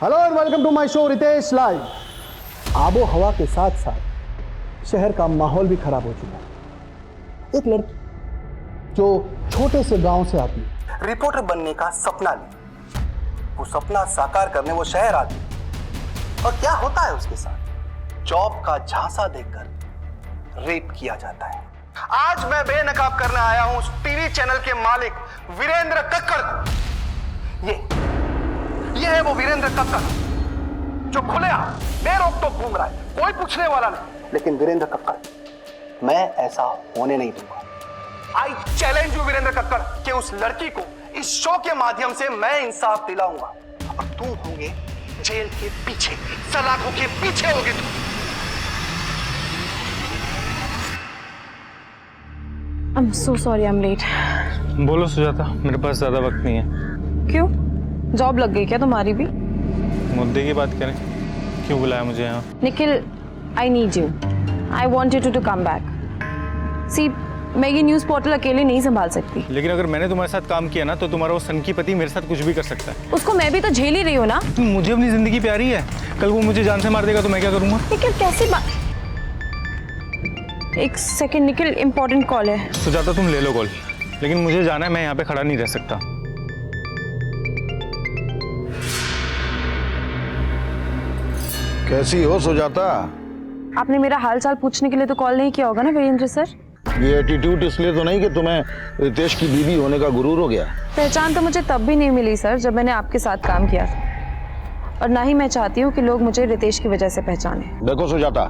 Hello and welcome to my show Ritesh live. आबो हवा के साथ साथ शहर का माहौल भी खराब हो चुका है। एक लड़की जो छोटे से गांव से आती है, रिपोर्टर बनने का सपना ली, वो सपना साकार करने वो शहर आती है और क्या होता है उसके साथ? जॉब का झांसा देकर रेप किया जाता है। आज मैं बेनकाब करने आया हूं उस टीवी चैनल के मालिक वीरेंद्र कक्कड़ को। ये है वो वीरेंद्र कक्कड़ जो खुलेआम बेरोक-टोक घूम रहा है, कोई पूछने वाला नहीं। लेकिन वीरेंद्र कक्कड़, मैं ऐसा होने नहीं दूंगा। I challenge you Virender Kakkar कि उस लड़की को इस शो के माध्यम से मैं इंसाफ दिलाऊंगा और तुम होंगे जेल के पीछे, सलाखों के पीछे होगे तुम। I'm so sorry, I'm late. बोलो सुजाता, मेरे पास ज्यादा वक्त नहीं है। क्यों? जॉब लग गई क्या तुम्हारी भी? मुद्दे की बात करें, क्यों बुलाया मुझे यहाँ? Nikhil, I need you. I want you to come back. See, मैं ये न्यूज़ पोर्टल अकेले नहीं संभाल सकती। लेकिन अगर मैंने तुम्हारे साथ काम किया ना, तो तुम्हारा वो सनकी पति मेरे साथ कुछ भी कर सकता है। उसको मैं भी तो झेल ही रही हूँ ना। तुम मुझे अपनी जिंदगी प्यारी है, कल वो मुझे जान से मार देगा तो मैं क्या करूँगा? निखिल कैसी बात? एक सेकंड निखिल, इम्पोर्टेंट कॉल है। सुजाता तुम ले लो कॉल, लेकिन मुझे जाना है, मैं यहाँ पे खड़ा नहीं रह सकता। कैसी हो सुजाता? आपने मेरा हाल चाल पूछने के लिए तो कॉल नहीं किया होगा ना वीरेंद्र सर? ये एटीट्यूड इसलिए तो नहीं कि तुम्हें रितेश की बीवी होने का गुरूर हो गया? पहचान तो मुझे तब भी नहीं मिली सर जब मैंने आपके साथ काम किया था, और ना ही मैं चाहती हूँ कि लोग मुझे रितेश की वजह से पहचाने। देखो सुजाता,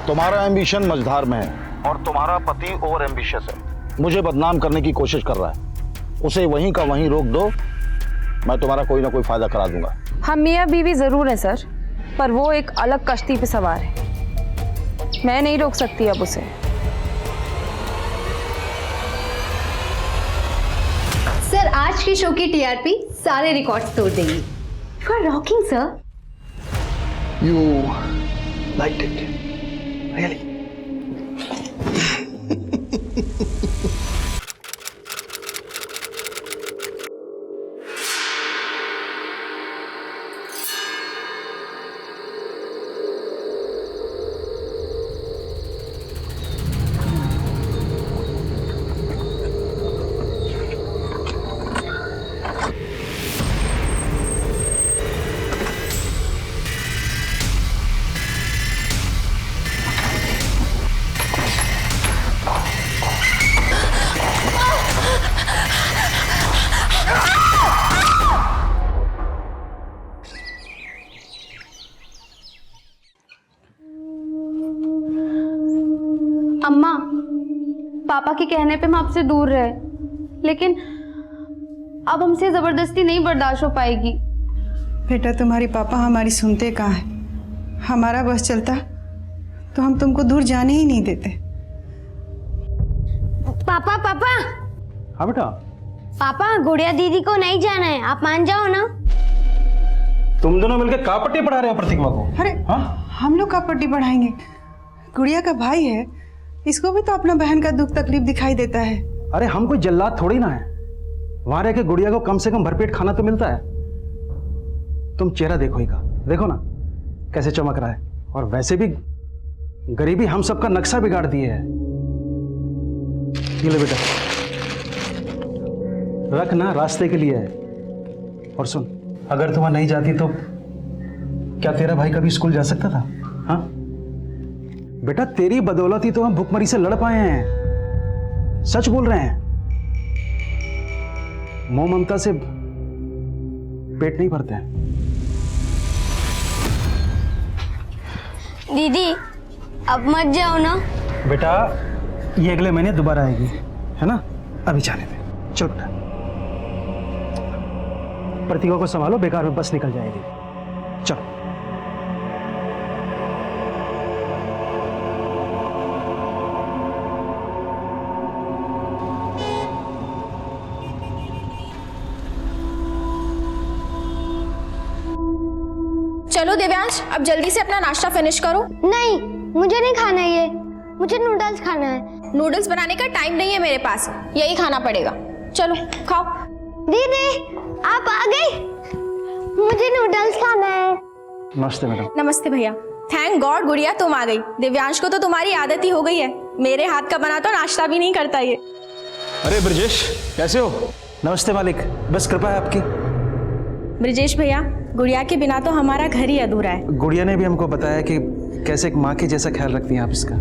तुम्हारा एम्बिशन मझधार में है और तुम्हारा पति ओवर एम्बिशियस है। मुझे बदनाम करने की कोशिश कर रहा है, उसे वहीं का वहीं रोक दो, मैं तुम्हारा कोई ना कोई फायदा करा दूंगा। हम मियाँ बीवी जरूर है सर, पर वो एक अलग कश्ती पे सवार है, मैं नहीं रोक सकती अब उसे। सर, आज की शो की टीआरपी सारे रिकॉर्ड्स तोड़ देगी। You are rocking sir. You liked it, really? अम्मा, पापा के कहने पे हम आपसे दूर रहे, लेकिन अब हमसे जबरदस्ती नहीं बर्दाश्त हो पाएगी। बेटा, तुम्हारे पापा हमारी सुनते कहाँ हैं? हमारा बस चलता तो हम तुमको दूर जाने ही नहीं देते। पापा पापा हाँ बेटा। पापा, गुड़िया दीदी को नहीं जाना है, आप मान जाओ ना। तुम दोनों मिलकर का पट्टी पढ़ा रहे हो प्रतिमा को? अरे हाँ? हम लोग का पट्टी बढ़ाएंगे? गुड़िया का भाई है, इसको भी तो अपना बहन का दुख तकलीफ दिखाई देता है। अरे हम कोई जल्लाद थोड़ी ना है, वहां रह के गुड़िया को कम से कम भरपेट खाना तो मिलता है। तुम चेहरा देखो ही का, देखो ना कैसे चमक रहा है। और वैसे भी गरीबी हम सबका नक्शा बिगाड़ दिए है। ये ले बेटा, रख ना, रास्ते के लिए है। और सुन, अगर तुम नहीं जाती तो क्या तेरा भाई कभी स्कूल जा सकता था? हाँ बेटा, तेरी बदौलत ही तो हम भुखमरी से लड़ पाए हैं। सच बोल रहे हैं, मोह ममता से पेट नहीं भरते हैं। दीदी, अब मत जाओ ना। बेटा, ये अगले महीने दोबारा आएगी, है ना? अभी जाने दे, चल बेटा। प्रतिभा को संभालो, बेकार में बस निकल जाएगी। चलो। चलो दिव्यांश, अब जल्दी से अपना नाश्ता फिनिश करो। नहीं, मुझे नहीं खाना है ये, मुझे नूडल्स खाना है। नूडल्स बनाने का टाइम नहीं है मेरे पास, यही खाना पड़ेगा। चलो खाओ। दीदी, आप आ गई? मुझे नूडल्स खाना है। नमस्ते मैडम। नमस्ते भैया। थैंक गॉड गुड़िया तुम आ गई। दिव्यांश को तो तुम्हारी आदत ही हो गई है, मेरे हाथ का बना तो नाश्ता भी नहीं करता ये। अरे ब्रजेश, कैसे हो? नमस्ते मालिक, बस कृपा है आपकी। ब्रजेश भैया, गुड़िया के बिना तो हमारा घर ही अधूरा है। गुड़िया ने भी हमको बताया कि कैसे एक माँ के जैसा ख्याल रखती हैं आप इसका।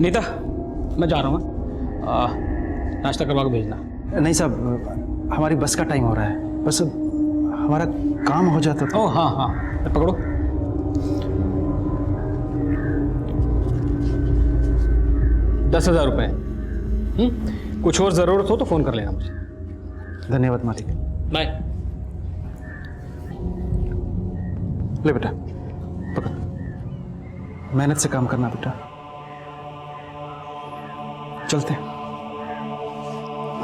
नीता, मैं जा रहा हूँ, नाश्ता करवा के भेजना। नहीं साहब, हमारी बस का टाइम हो रहा है, बस हमारा काम हो जाता तो। ओह हाँ, पकड़ो। ₹10,000। कुछ और ज़रूरत हो तो फ़ोन कर लेना मुझे। धन्यवाद मालिक। बाय। ले बेटा, पकड़। मेहनत से काम करना बेटा। चलते हैं।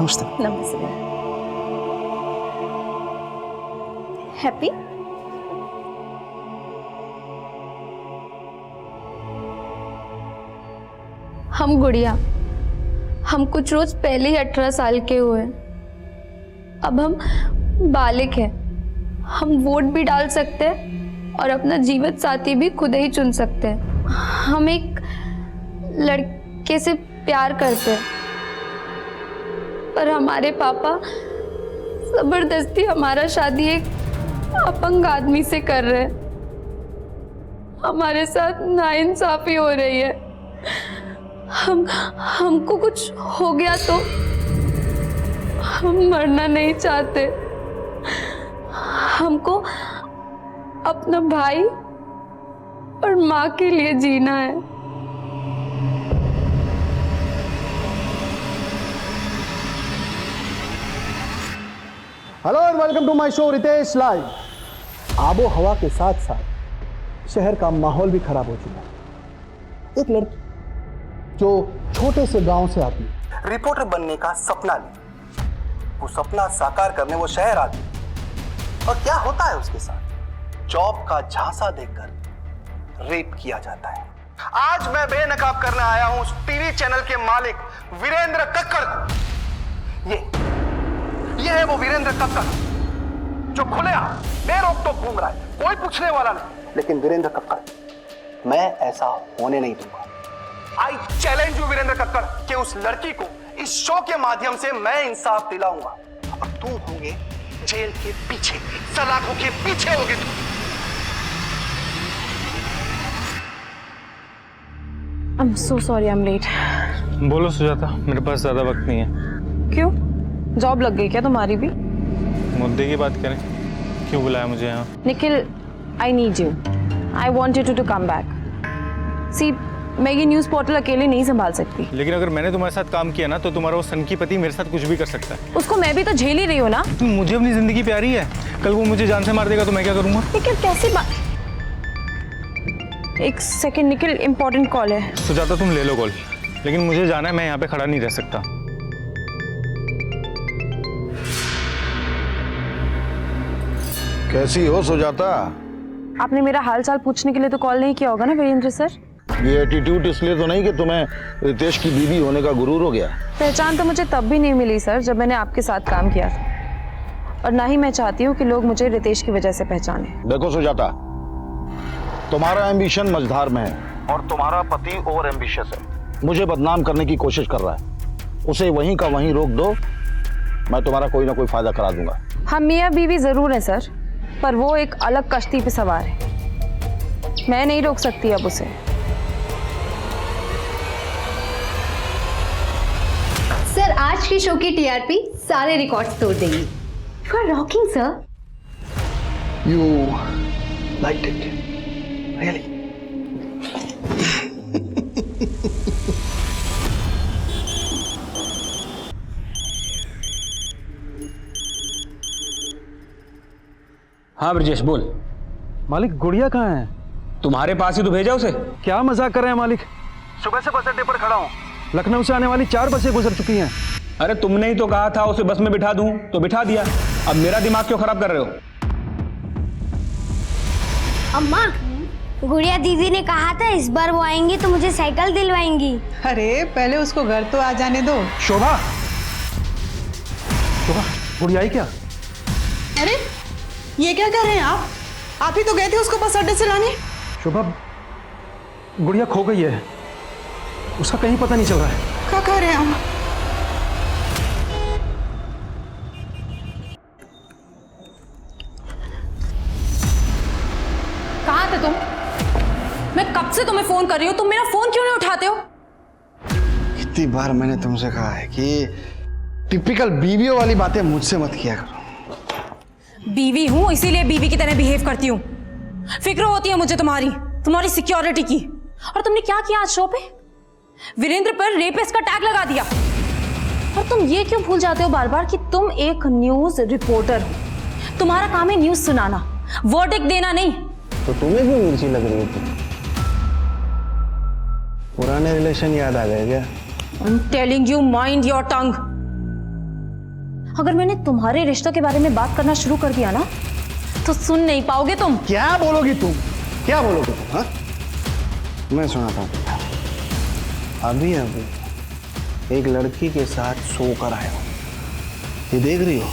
नमस्ते। नमस्ते। हैप्पी? हम गुड़िया, हम कुछ रोज पहले ही 18 साल के हुए। अब हम बालिग हैं। हम वोट भी डाल सकते हैं और अपना जीवन साथी भी खुद ही चुन सकते हैं। हम एक लड़के से प्यार करते हैं, पर हमारे पापा जबरदस्ती हमारा शादी एक अपंग आदमी से कर रहे हैं। हमारे साथ नाइंसाफी हो रही है। हमको कुछ हो गया तो हम मरना नहीं चाहते। हमको अपना भाई और माँ के लिए जीना है। Hello and welcome to my show Ritesh live. आबो हवा के साथ साथ शहर का माहौल भी खराब हो चुका है। एक लड़की जो छोटे से गांव से आती है, रिपोर्टर बनने का सपना ली, वो सपना साकार करने वो शहर आती है, और क्या होता है उसके साथ? जॉब का झांसा देकर रेप किया जाता है। आज मैं बेनकाब करने आया हूं उस टीवी चैनल के मालिक वीरेंद्र कक्कड़ को। ये है वो वीरेंद्र कक्कड़ जो खुलेआम बेरोक-टोक घूम रहा है, कोई पूछने वाला नहीं। लेकिन वीरेंद्र कक्कड़, मैं ऐसा होने नहीं दूंगा। I challenge you Virender Kakkar कि उस लड़की को इस शो के माध्यम से मैं इंसाफ दिलाऊंगा, और तुम होंगे जेल के पीछे, सलाखों के पीछे होगे तुम। I'm so sorry, I'm late. बोलो सुजाता, मेरे पास ज़्यादा वक्त नहीं है। क्यों? जॉब लग गई क्या तुम्हारी भी? मुद्दे की बात करें, क्यों बुलाया मुझे यहाँ? Nikhil, I need you. I want you to come back. See, मैं ये न्यूज़ पोर्टल अकेले नहीं संभाल सकती। लेकिन अगर मैंने तुम्हारे साथ काम किया ना, तो तुम्हारा वो सनकी पति मेरे साथ कुछ भी कर सकता है। उसको मैं भी तो झेल ही रही हूँ ना। तुम मुझे अपनी जिंदगी प्यारी है, कल वो मुझे जान से मार देगा तो मैं क्या करूँगा? निखिल कैसी बात? एक सेकंड निखिल, इम्पोर्टेंट कॉल है। सुजाता तुम ले लो कॉल, लेकिन मुझे जाना है, मैं यहाँ पे खड़ा नहीं रह सकता। कैसी हो सुजाता? आपने मेरा हाल चाल पूछने के लिए तो कॉल नहीं किया होगा ना वीरेंद्र सर? ये एटीट्यूड इसलिए तो नहीं कि तुम्हें रितेश की बीवी होने का गुरूर हो गया? पहचान तो मुझे तब भी नहीं मिली सर, जब मैंने आपके साथ काम किया था, और ना ही मैं चाहती हूँ कि लोग मुझे रितेश की वजह से पहचाने। देखो सुजाता, तुम्हारा एम्बिशन मझधार में है और तुम्हारा पति ओवर एम्बिशियस है। मुझे बदनाम करने की कोशिश कर रहा है, उसे वहीं का वहीं रोक दो, मैं तुम्हारा कोई ना कोई फायदा करा दूंगा। हम मियाँ बीवी जरूर हैं सर, पर वो एक अलग कश्ती पे सवार है। मैं नहीं रोक सकती अब उसे। सर, आज की शो की टीआरपी सारे रिकॉर्ड्स तोड़ देगी। You are rocking sir. You liked it, really? हाँ ब्रजेश बोल। मालिक, गुड़िया कहाँ है? तुम्हारे पास ही तो भेजा उसे। क्या मजाक कर रहे हैं मालिक? सुबह से बस अड्डे पर खड़ा हूँ। लखनऊ से आने वाली 4 बसें गुजर चुकी हैं। अरे तुमने ही तो कहा था उसे बस में बिठा दूं, तो बिठा दिया। अब मेरा दिमाग क्यों खराब कर रहे हो? अम्मा, गुड़िया दीदी ने कहा था इस बार वो आएंगी तो मुझे साइकिल दिलवाएंगी। अरे पहले उसको घर तो आ जाने दो। शोभा, शोभा, गुड़िया आई क्या? अरे ये क्या कर रहे हैं आप ही तो गए थे उसको बस अड्डे से लाने। शोभा, गुड़िया खो गई है, उसका कहीं पता नहीं चल रहा है। क्या कह रहे हैं आप? कहाँ थे तुम? मैं कब से तुम्हें फोन कर रही हूँ, तुम मेरा फोन क्यों नहीं उठाते हो? कितनी बार मैंने तुमसे कहा है कि टिपिकल बीवियों वाली बातें मुझसे मत किया करो। बीवी हूँ इसीलिए बीवी की तरह बिहेव करती हूँ। फिक्र होती है मुझे तुम्हारी सिक्योरिटी की। और तुमने क्या किया आज शो पे? वीरेंद्र पर रेपिस्ट का टैग लगा दिया। और तुम ये क्यों भूल जाते हो बार बार कि तुम एक न्यूज रिपोर्टर हो। तुम्हारा काम है न्यूज सुनाना, वर्डिक्ट देना नहीं। तो तुम्हें भी मिर्ची लग रही थी? पुराने रिलेशन याद आ गए क्या? I'm telling you, mind your tongue. अगर मैंने तुम्हारे रिश्तों के बारे में बात करना शुरू कर दिया ना तो सुन नहीं पाओगे तुम। क्या बोलोगी तुम? क्या बोलोगे तुम? हाँ, मैं सुनाता हूँ। अभी एक लड़की के साथ सो कर आया हूँ। ये देख रही हो,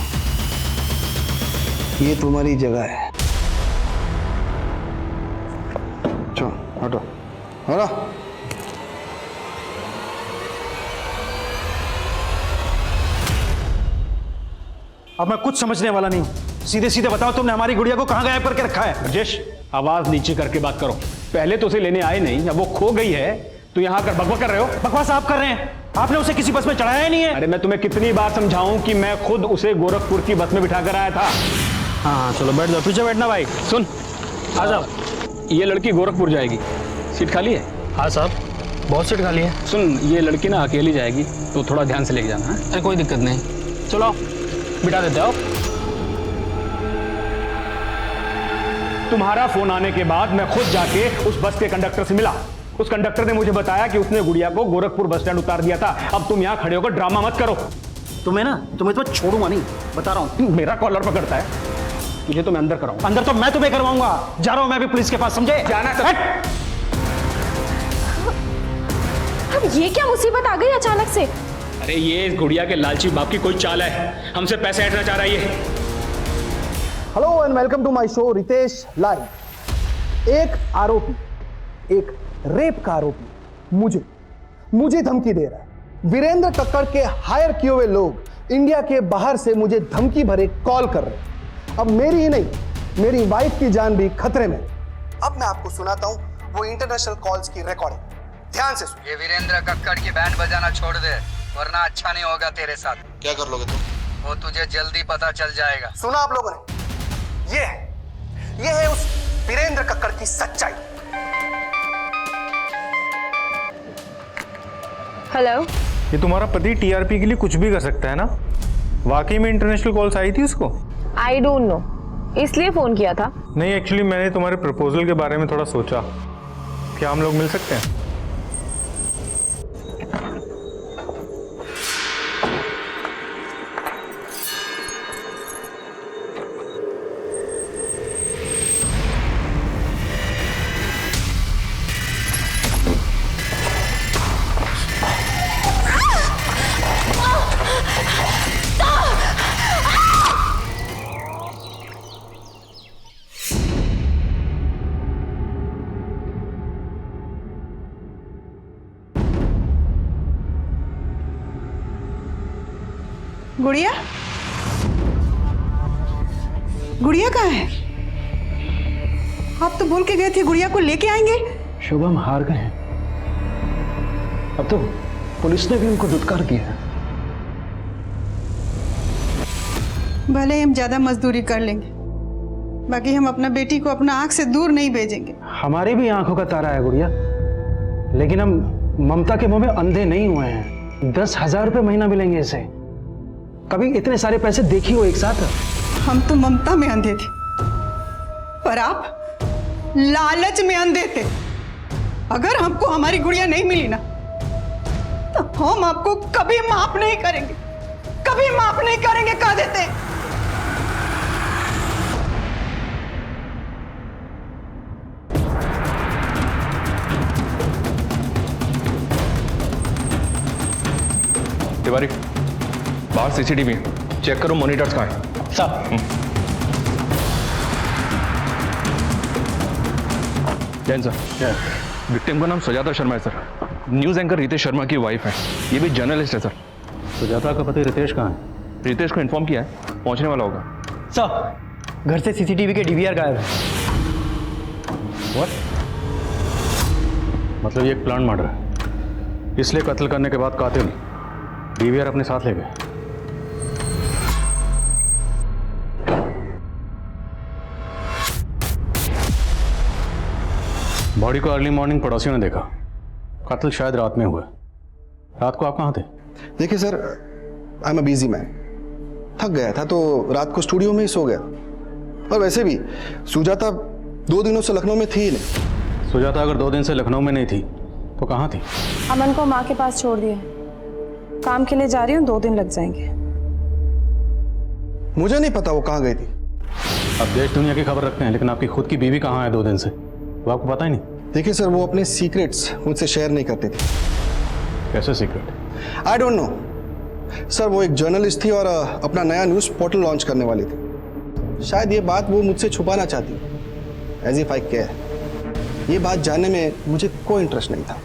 ये तुम्हारी जगह है। चलो हटो हटो। अब मैं कुछ समझने वाला नहीं हूँ। सीधे सीधे बताओ, तुमने हमारी गुड़िया को कहाँ गायब करके रखा है? राजेश, आवाज नीचे करके बात करो। पहले तो उसे लेने आए नहीं, अब वो खो गई है तो यहाँ कर बकबक कर रहे हो। बकवास आप कर रहे हैं। आपने उसे किसी बस में चढ़ाया ही नहीं है। अरे मैं तुम्हें कितनी बार समझाऊं कि मैं खुद उसे गोरखपुर की बस में बिठा कर आया था। हाँ चलो बैठ जाओ, पीछे बैठना भाई। सुन, आ जाओ। ये लड़की गोरखपुर जाएगी, सीट खाली है? हाँ साहब, बहुत सीट खाली है। सुन, ये लड़की ना अकेली जाएगी तो थोड़ा ध्यान से लेके जाना। अरे कोई दिक्कत नहीं, चलो बिठा देते हो। तुम्हारा फोन आने के बाद मैं खुद जाके उस बस के कंडक्टर से मिला। उस कंडक्टर ने मुझे बताया कि उसने गुड़िया को गोरखपुर बस स्टैंड उतार दिया था। अब तुम यहाँ खड़े होकर ड्रामा मत करो। तुम्हें तो छोड़ूंगा नहीं, बता रहा हूँ। मेरा कॉलर पकड़ता है, तुझे तो मैं अंदर कराऊं। अंदर तो मैं तुम्हें करवाऊंगा। जा रहा हूं मैं भी पुलिस के पास, समझे? जाना तो अब ये क्या मुसीबत आ गई अचानक से? अरे ये इस गुड़िया के लालची बाप की कोई चाल है, हमसे पैसे ऐंठना चाह रहा है ये। Hello and welcome to my show Ritesh live. एक आरोपी, एक रेप का आरोपी मुझे धमकी दे रहा है। वीरेंद्र कक्कड़ के हायर किए हुए लोग इंडिया के बाहर से मुझे धमकी भरे कॉल कर रहे हैं। अब मेरी ही नहीं, मेरी वाइफ की जान भी खतरे में। अब मैं आपको सुनाता हूं वो इंटरनेशनल कॉल्स की रिकॉर्डिंग। ध्यान से सुन। ये वीरेंद्र कक्कड़ की बैंड बजाना छोड़ दे, वरना अच्छा नहीं होगा तेरे साथ। क्या कर लोगे तुम? वो तुझे जल्दी पता चल जाएगा। सुना आप लोगों ने? ये है उस वीरेंद्र कक्कड़ की सच्चाई। हेलो, ये तुम्हारा पति टीआरपी के लिए कुछ भी कर सकता है ना? वाकई में इंटरनेशनल कॉल्स आई थी उसको? आई डोंट नो, इसलिए फोन किया था। नहीं, एक्चुअली मैंने तुम्हारे प्रपोजल के बारे में थोड़ा सोचा। क्या हम लोग मिल सकते हैं? गुड़िया? गुड़िया कहाँ है? आप तो बोल के गए थे गुड़िया को लेके आएंगे। शोभा, हम हार गए हैं। अब तो पुलिस ने भी उनको दुत्कार दिया। भले हम ज्यादा मजदूरी कर लेंगे, बाकी हम अपना बेटी को अपना आंख से दूर नहीं भेजेंगे। हमारे भी आंखों का तारा है गुड़िया, लेकिन हम ममता के मुंह में अंधे नहीं हुए हैं। 10,000 रुपये महीना मिलेंगे इसे। कभी इतने सारे पैसे देखी हो एक साथ? हम तो ममता में अंधे थे, पर आप लालच में अंधे थे। अगर हमको हमारी गुड़िया नहीं मिली ना, तो हम आपको कभी माफ नहीं करेंगे, कभी माफ नहीं करेंगे, कह देते। तिवारी, बाहर सीसीटीवी चेक करो, मॉनिटर्स कहाँ हैं? साहब जैन सर, विक्टिम का नाम सुजाता शर्मा है sir. News anchor Ritesh Sharma की वाइफ है। ये भी जर्नलिस्ट है सर। सुजाता का पति रितेश कहाँ है? रितेश को इन्फॉर्म किया है, पहुंचने वाला होगा। सर, घर से सीसीटीवी के डीवीआर गायब है। What? मतलब ये एक प्लान मर्डर है, इसलिए कत्ल करने के बाद कातिल डीवीआर अपने साथ ले गए। बॉडी को अर्ली मॉर्निंग पड़ोसियों ने देखा। कत्ल शायद रात में हुआ। रात को आप कहाँ थे? देखिए sir, I am a busy man, थक गया था तो रात को स्टूडियो में ही सो गया। और वैसे भी सुजाता 2 दिनों से लखनऊ में थी ही नहीं। सुजाता अगर 2 दिन से लखनऊ में नहीं थी तो कहाँ थी? अमन को माँ के पास छोड़ दिया, काम के लिए जा रही हूँ, 2 दिन लग जाएंगे। मुझे नहीं पता वो कहाँ गई थी। अब देश दुनिया की खबर रखते हैं, लेकिन आपकी खुद की बीवी कहाँ है 2 दिन से, वो आपको पता ही नहीं? देखिए सर, वो अपने सीक्रेट्स मुझसे शेयर नहीं करती थी। कैसे secret? I don't know sir, वो एक जर्नलिस्ट थी और अपना नया न्यूज़ पोर्टल लॉन्च करने वाली थी। शायद ये बात वो मुझसे छुपाना चाहती, एज इफ आई केयर। ये बात जानने में मुझे कोई इंटरेस्ट नहीं था।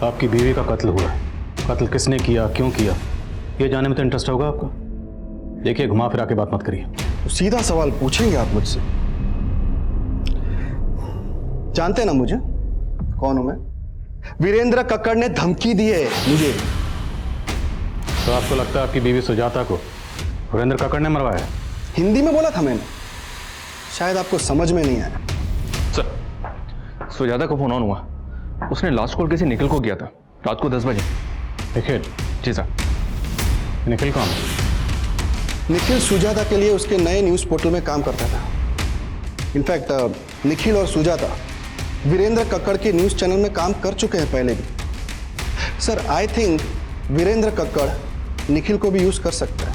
आपकी बीवी का कत्ल हुआ है, कत्ल किसने किया, क्यों किया, ये जानने में तो इंटरेस्ट होगा आपको। देखिए, घुमा फिरा के बात मत करिए। तो सीधा सवाल पूछेंगे आप मुझसे? जानते ना मुझे कौन हूं मैं? वीरेंद्र कक्कड़ ने धमकी दी है मुझे। तो आपको लगता है आपकी बीवी सुजाता को वीरेंद्र कक्कड़ ने मरवाया है? हिंदी में बोला था मैंने, शायद आपको समझ में नहीं आया। सर, सुजाता को फोन ऑन हुआ, उसने लास्ट कॉल किसी निखिल को किया था रात को 10 बजे। निखिल? जी सर। निखिल कौन? निखिल सुजाता के लिए उसके नए न्यूज़ पोर्टल में काम करता था। इनफैक्ट निखिल और सुजाता वीरेंद्र कक्कड़ के न्यूज़ चैनल में काम कर चुके हैं पहले भी। Sir, I think Virender Kakkar Nikhil को भी यूज कर सकता है।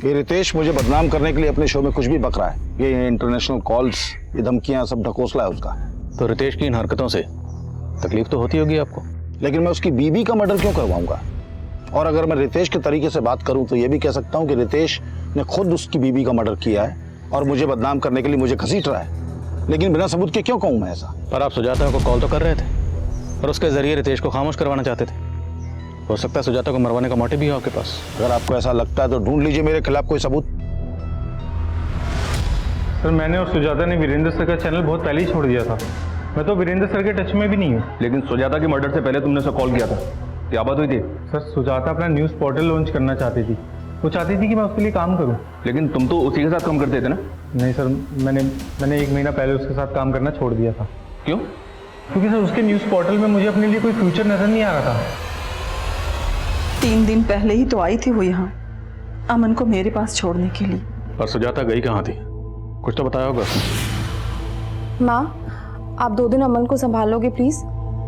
ये रितेश मुझे बदनाम करने के लिए अपने शो में कुछ भी बक रहा है। ये इंटरनेशनल कॉल्स, ये धमकियां सब ढकोसला है उसका। तो रितेश की इन हरकतों से तकलीफ तो होती होगी आपको, लेकिन मैं उसकी बीवी का मर्डर क्यों करवाऊंगा? और अगर मैं रितेश के तरीके से बात करूं तो ये भी कह सकता हूं कि रितेश ने खुद उसकी बीवी का मर्डर किया है और मुझे बदनाम करने के लिए मुझे घसीट रहा है। लेकिन बिना सबूत के क्यों कहूं मैं ऐसा? पर आप सुजाता को कॉल तो कर रहे थे और उसके जरिए रितेश को खामोश करवाना चाहते थे। हो सकता है सुजाता को मरवाने का मोटिव भी हो आपके पास। अगर आपको ऐसा लगता है तो ढूंढ लीजिए मेरे खिलाफ कोई सबूत। सर, मैंने और सुजाता ने वीरेंद्र सर का चैनल बहुत पहले ही छोड़ दिया था। मैं तो वीरेंद्र सर के टच में भी नहीं हूँ। लेकिन सुजाता के मर्डर से पहले तुमने उसे कॉल किया था, क्या बात हुई थी? सर, सुजाता अपना न्यूज़ पोर्टल लॉन्च करना चाहती थी। वो चाहती थी कि मैं उसके लिए काम करूं। लेकिन तुम तो उसी के साथ काम करते थे ना? नहीं सर, मैंने 1 महीना पहले उसके साथ काम करना छोड़ दिया था। क्यों? क्योंकि सर उसके न्यूज़ पोर्टल में मुझे अपने लिए कोई फ्यूचर नजर नहीं आ रहा था। 3 दिन पहले ही तो आई थी वो यहाँ अमन को मेरे पास छोड़ने के लिए। पर सुजाता गई कहाँ थी, कुछ तो बताया होगा उसने। माँ, आप 2 दिन अमन को संभालोगे प्लीज?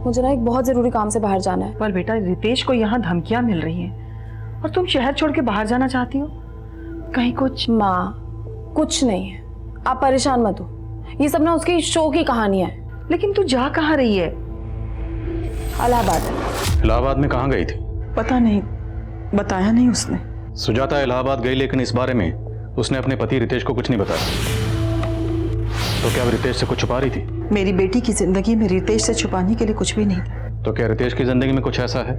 मुझे ना एक बहुत जरूरी काम से बाहर जाना है। पर बेटा, रितेश को यहाँ धमकियां मिल रही हैं और तुम शहर छोड़ के बाहर जाना चाहती हो? कहीं कुछ? माँ, कुछ नहीं है, आप परेशान मत हो। ये सब ना उसकी शो की कहानियां है। लेकिन तू जा कहाँ रही है? इलाहाबाद। इलाहाबाद में कहाँ गई थी? पता नहीं, बताया नहीं उसने। सुजाता इलाहाबाद गई, लेकिन इस बारे में उसने अपने पति रितेश को कुछ नहीं बताया। तो क्या वो रितेश से कुछ छुपा रही थी? मेरी बेटी की जिंदगी में रितेश से छुपाने के लिए कुछ भी नहीं था। तो क्या रितेश की जिंदगी में कुछ ऐसा है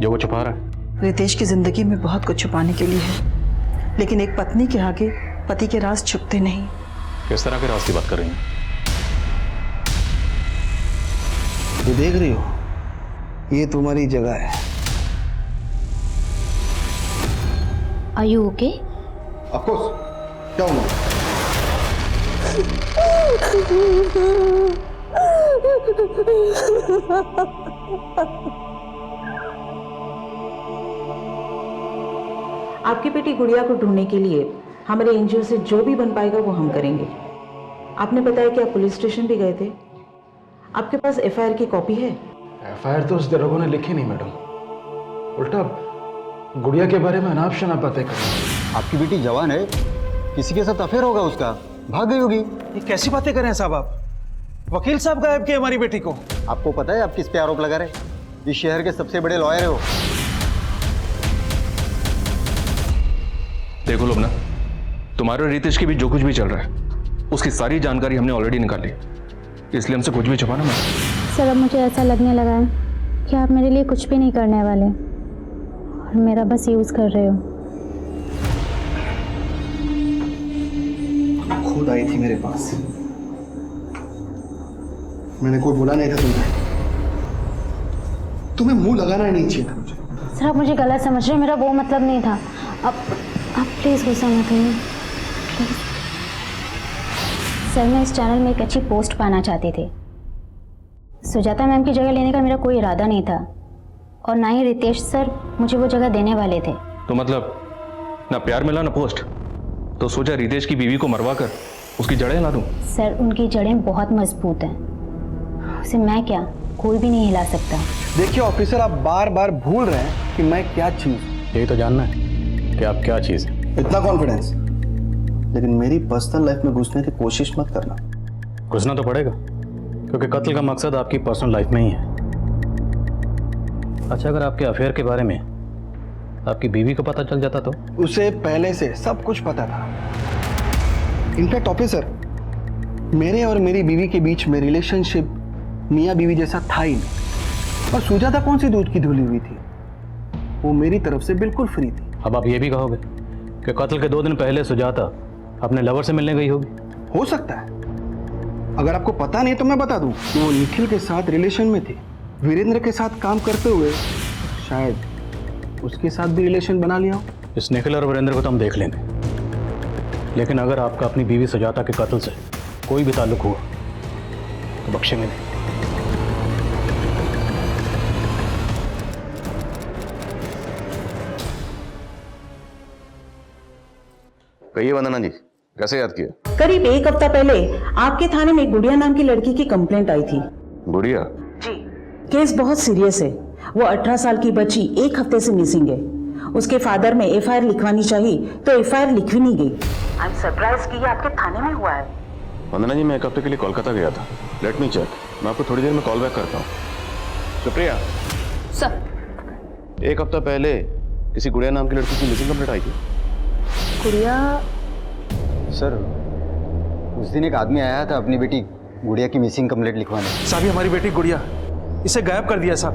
जो वो छुपा रहा है? रितेश की जिंदगी में बहुत कुछ छुपाने के लिए है, लेकिन एक पत्नी के आगे पति के राज छुपते नहीं। किस तरह के राज की बात कर रही हैं? ये देख रही हो, ये तुम्हारी जगह है। Are you okay? Of course, क्या हुआ? आपकी बेटी गुड़िया को ढूंढने के लिए हमारे एनजीओ से जो भी बन पाएगा वो हम करेंगे। आपने बताया कि आप पुलिस स्टेशन भी गए थे, आपके पास एफआईआर की कॉपी है? एफआईआर तो उस दरोगा ने लिखी नहीं मैडम, उल्टा गुड़िया के बारे में अनाप शनाप बातें कर रही है। आपकी बेटी जवान है, किसी के साथ अफेयर होगा उसका, भाग गई होगी। ये कैसी बातें कर रहे हैं साहब आप? वकील साहब गायब किए हमारी बेटी को। आपको पता है आप किस पे आरोप लगा रहे? इस शहर के सबसे बड़े लॉयर है वो। देखो लोग ना, तुम्हारे और रितेश के बीच जो कुछ भी चल रहा है उसकी सारी जानकारी हमने ऑलरेडी निकाली। इसलिए हमसे कुछ भी छुपाना मत। सर अब मुझे ऐसा लगने लगा है कि आप मेरे लिए कुछ भी नहीं करने वाले और मेरा बस यूज़ कर रहे हो। खुद आई थी मेरे पास, मैंने कोई बोला नहीं था तुम्हें मुंह लगाना ही नहीं चाहिए था मुझे। सर आप मुझे गलत समझ रहे हैं, मेरा वो मतलब नहीं था। अब आप प्लीज़ गुस्सा मत करिए। सर मैं इस चैनल में एक अच्छी पोस्ट पाना चाहती थी। सुजाता मैम की जगह लेने का मेरा कोई इरादा नहीं था और ना ही रितेश सर मुझे वो जगह देने वाले थे। तो मतलब ना प्यार मिला ना पोस्ट, तो सोचा रितेश की बीवी को मरवा कर उसकी जड़ें हिला दूं। सर उनकी जड़ें बहुत मजबूत हैं, उसे मैं क्या कोई भी नहीं हिला सकता। देखिए ऑफिसर, आप बार बार भूल रहे हैं कि मैं क्या चीज़। यही तो जानना है कि आप क्या चीज़ है। इतना कॉन्फिडेंस, लेकिन मेरी पर्सनल लाइफ में घुसने की कोशिश मत करना। घुसना तो पड़ेगा क्योंकि कत्ल का मकसद आपकी पर्सनल लाइफ में ही है। अच्छा, अगर आपके अफेयर के बारे में आपकी बीवी को पता चल जाता तो? उसे पहले से सब कुछ पता था। इनफैक्ट ऑफिसर, मेरे और मेरी बीवी के बीच में रिलेशनशिप मियाँ बीवी जैसा था ही नहीं। और सुजाता कौन सी दूध की धुली हुई थी, वो मेरी तरफ से बिल्कुल फ्री थी। अब आप ये भी कहोगे कि कत्ल के 2 दिन पहले सुजाता अपने लवर से मिलने गई होगी? हो सकता है। अगर आपको पता नहीं तो मैं बता दूं कि वो निखिल के साथ रिलेशन में थी। वीरेंद्र के साथ काम करते हुए शायद उसके साथ भी रिलेशन बना लिया हो। इस निखिल और वीरेंद्र को तो हम देख लेंगे, लेकिन अगर आपका अपनी बीवी सुजाता के कत्ल से कोई भी ताल्लुक हुआ तो बख्शेंगे नहीं। कहिए वंदना जी, कैसे याद किया? करीब 1 हफ्ता पहले आपके थाने में एक गुड़िया नाम की लड़की की कंप्लेंट आई थी। गुड़िया? जी। केस बहुत सीरियस है। वो 18 साल की बच्ची 1 हफ्ते से मिसिंग है। उसके फादर में एफआईआर लिखवानी चाहिए तो एफआईआर लिखवी नहीं गई। आई एम सरप्राइज कि ये आपके थाने में हुआ है। वंदना जी, मैं 1 हफ्ते के लिए कोलकाता गया था। लेट मी चेक, मैं आपको थोड़ी देर में कॉल बैक करता हूँ। सुप्रिया सर, 1 हफ्ता पहले किसी गुड़िया नाम की लड़की की मिसिंग कंप्लेंट आई थी। गुड़िया? सर उस दिन एक आदमी आया था अपनी बेटी गुड़िया की मिसिंग कंप्लेंट लिखवाने। साहब ये हमारी बेटी गुड़िया, इसे गायब कर दिया साहब।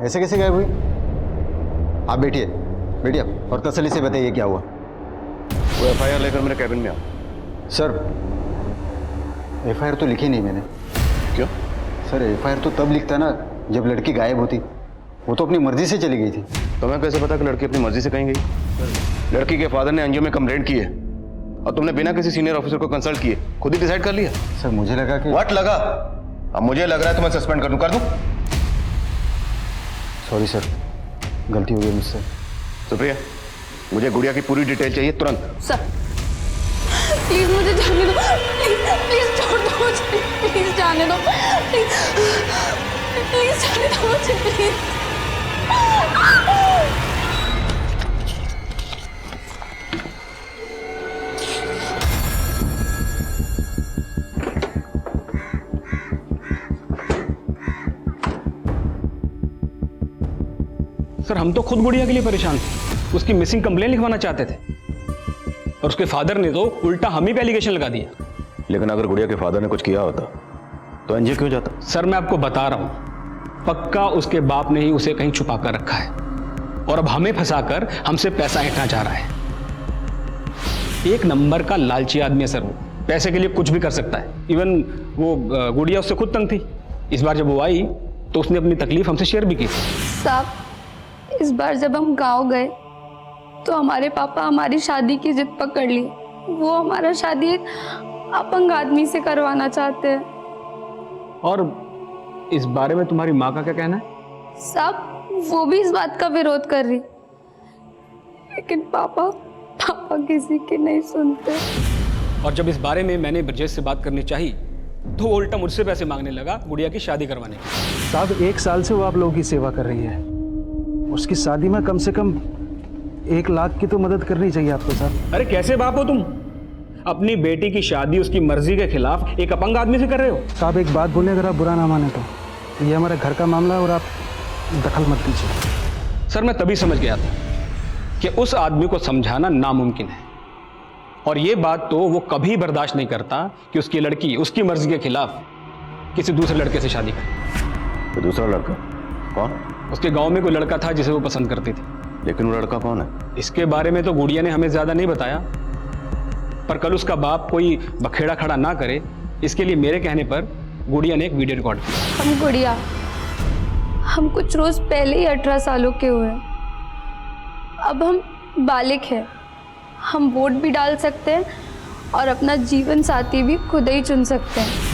ऐसे कैसे गायब हुई? आप बैठिए बैठिए और तसल्ली से बताइए क्या हुआ। वो एफआईआर लेकर मेरे कैबिन में आओ। सर एफआईआर तो लिखी नहीं मैंने। क्यों? सर एफआईआर तो तब लिखता ना जब लड़की गायब होती। वो तो अपनी मर्जी से चली गई थी। तो मैं कैसे पता कि लड़की अपनी मर्जी से कहीं गई? लड़की के फादर ने एनजीओ में कंप्लेंट की है और तुमने बिना किसी सीनियर ऑफिसर को कंसल्ट किए खुद ही डिसाइड कर लिया? सर मुझे लगा कि व्हाट लगा? अब मुझे लग रहा है तो मैं सस्पेंड कर दूं। सॉरी सर, गलती हो गई मुझसे। सुप्रिया, मुझे गुड़िया की पूरी डिटेल चाहिए तुरंत। सर प्लीज मुझे जाने दो, प्लीज प्लीज छोड़ दो मुझे, प्लीज जाने दो, प्लीज प्लीज जाने दो मुझे, प्लीज। सर हम तो खुद गुड़िया के लिए परेशान थे, उसकी मिसिंग कंप्लेन लिखवाना चाहते थे और उसके फादर ने तो उल्टा हम ही पे एलिगेशन लगा दिया। लेकिन अगर गुड़िया के फादर ने कुछ किया होता तो एनजीओ क्यों जाता? सर मैं आपको बता रहा हूं, पक्का उसके बाप ने ही उसे कहीं छुपा कर रखा है और अब हमें फंसाकर हमसे पैसा ऐंठना चाह रहा है। एक नंबर का लालची आदमी है सर वो, पैसे के लिए कुछ भी कर सकता है। इवन वो गुड़िया उससे खुद तंग थी। इस बार जब वो आई तो उसने अपनी तकलीफ हमसे शेयर भी की। साहब इस बार जब हम गांव गए तो हमारे पापा हमारी शादी की जिद पकड़ ली। वो हमारा शादी एक अपंग आदमी से करवाना चाहते हैं। और इस बारे में तुम्हारी माँ का क्या कहना है? साहब वो भी इस बात का विरोध कर रही, लेकिन पापा किसी की नहीं सुनते। और जब इस बारे में मैंने ब्रजेश से बात करनी चाहिए तो वो उल्टा मुझसे पैसे मांगने लगा गुड़िया की शादी करवाने की। साहब 1 साल से वो आप लोगों की सेवा कर रही है, उसकी शादी में कम से कम 1 लाख की तो मदद करनी चाहिए आपको साहब। अरे कैसे बाप हो तुम? अपनी बेटी की शादी उसकी मर्जी के खिलाफ एक अपंग आदमी से कर रहे हो। साहब एक बात बोले, अगर आप बुरा ना माने तो ये हमारे घर का मामला है और आप दखल मत दीजिए। सर मैं तभी समझ गया था कि उस आदमी को समझाना नामुमकिन है। और ये बात तो वो कभी बर्दाश्त नहीं करता कि उसकी लड़की उसकी मर्जी के खिलाफ किसी दूसरे लड़के से शादी करे। तो दूसरा लड़का कौन? उसके गांव में कोई लड़का था जिसे वो पसंद करती थी। लेकिन वो लड़का कौन है? इसके बारे में तो गुड़िया ने हमें ज्यादा नहीं बताया, पर कल उसका बाप कोई बखेड़ा खड़ा ना करे इसके लिए मेरे कहने पर गुड़िया ने एक वीडियो रिकॉर्ड किया। हम गुड़िया, हम कुछ रोज पहले ही 18 सालों के हुए। अब हम बालिग हैं, हम वोट भी डाल सकते हैं और अपना जीवन साथी भी खुद ही चुन सकते हैं।